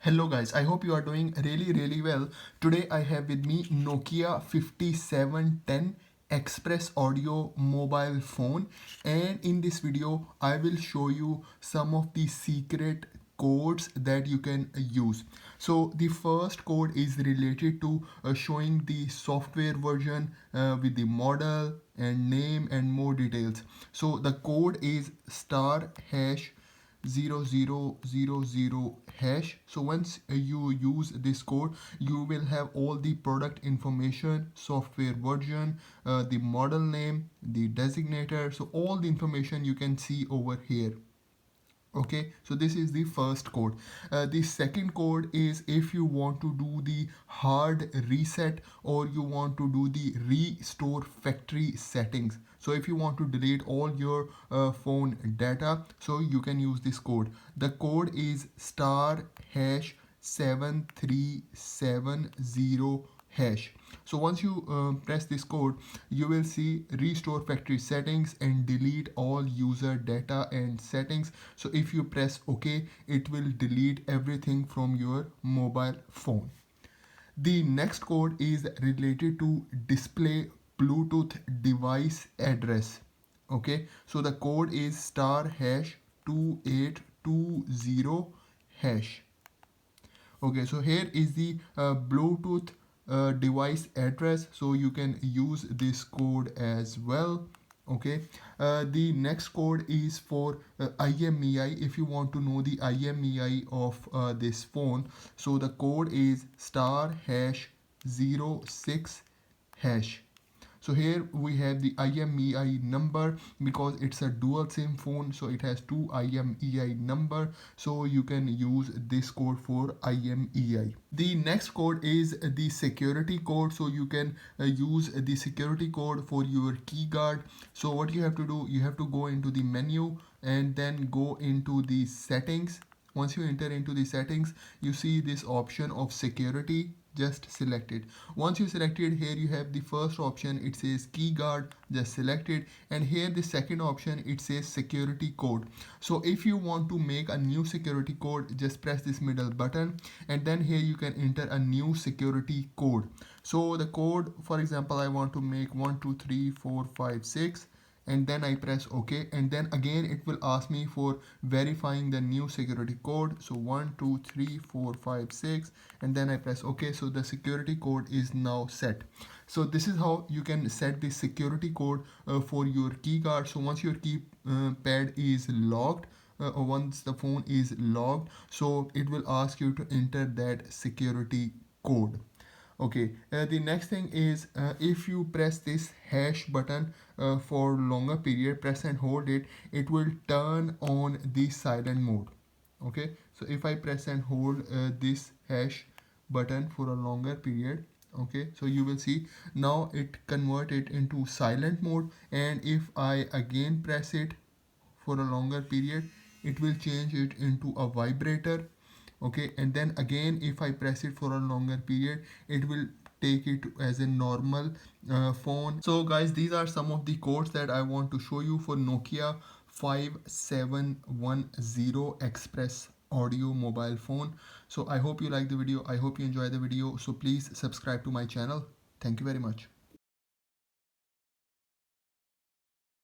Hello guys, I hope you are doing really well. Today I have with me Nokia 5710 Express audio mobile phone, and in this video I will show you some of the secret codes that you can use. So the first code is related to showing the software version with the model and name and more details. So the code is star hash 0000 hash. So once you use this code, you will have all the product information, software version, the model name, the designator, so all the information you can see over here. Okay, so this is the first code. The second code is if you want to do the hard reset or you want to do the restore factory settings. So if you want to delete all your phone data, so you can use this code. The code is star hash 7370 hash. So once you press this code, you will see restore factory settings and delete all user data and settings. So if you press OK, it will delete everything from your mobile phone. The next code is related to display Bluetooth device address. Okay, so the code is star hash 2820 hash. Okay, so here is the Bluetooth device address, so you can use this code as well. Okay, the next code is for IMEI. If you want to know the IMEI of this phone, so the code is star hash 06 hash. So here we have the IMEI number because it's a dual SIM phone, so it has two IMEI number, so you can use this code for IMEI. The next code is the security code, so you can use the security code for your key guard. So what you have to do, you have to go into the menu and then go into the settings. Once you enter into the settings, you see this option of security. Just select it. Once you select it, here you have the first option, it says key guard, just select it, and here the second option, it says security code. So if you want to make a new security code, just press this middle button and then here you can enter a new security code. So the code, for example, I want to make 123456, and then I press OK, and then again it will ask me for verifying the new security code. So 123456, and then I press OK. So the security code is now set. So this is how you can set the security code for your key guard. So once your key pad is locked, or once the phone is locked, so it will ask you to enter that security code. Okay, the next thing is if you press this hash button for longer period, press and hold it, it will turn on the silent mode. Okay, so if I press and hold this hash button for a longer period, okay, so you will see now it convert it into silent mode, and if I again press it for a longer period, it will change it into a vibrator. Okay, and then again if I press it for a longer period, it will take it as a normal phone. So guys, these are some of the codes that I want to show you for Nokia 5710 Express audio mobile phone. So I hope you like the video, I hope you enjoy the video, so please subscribe to my channel. Thank you very much.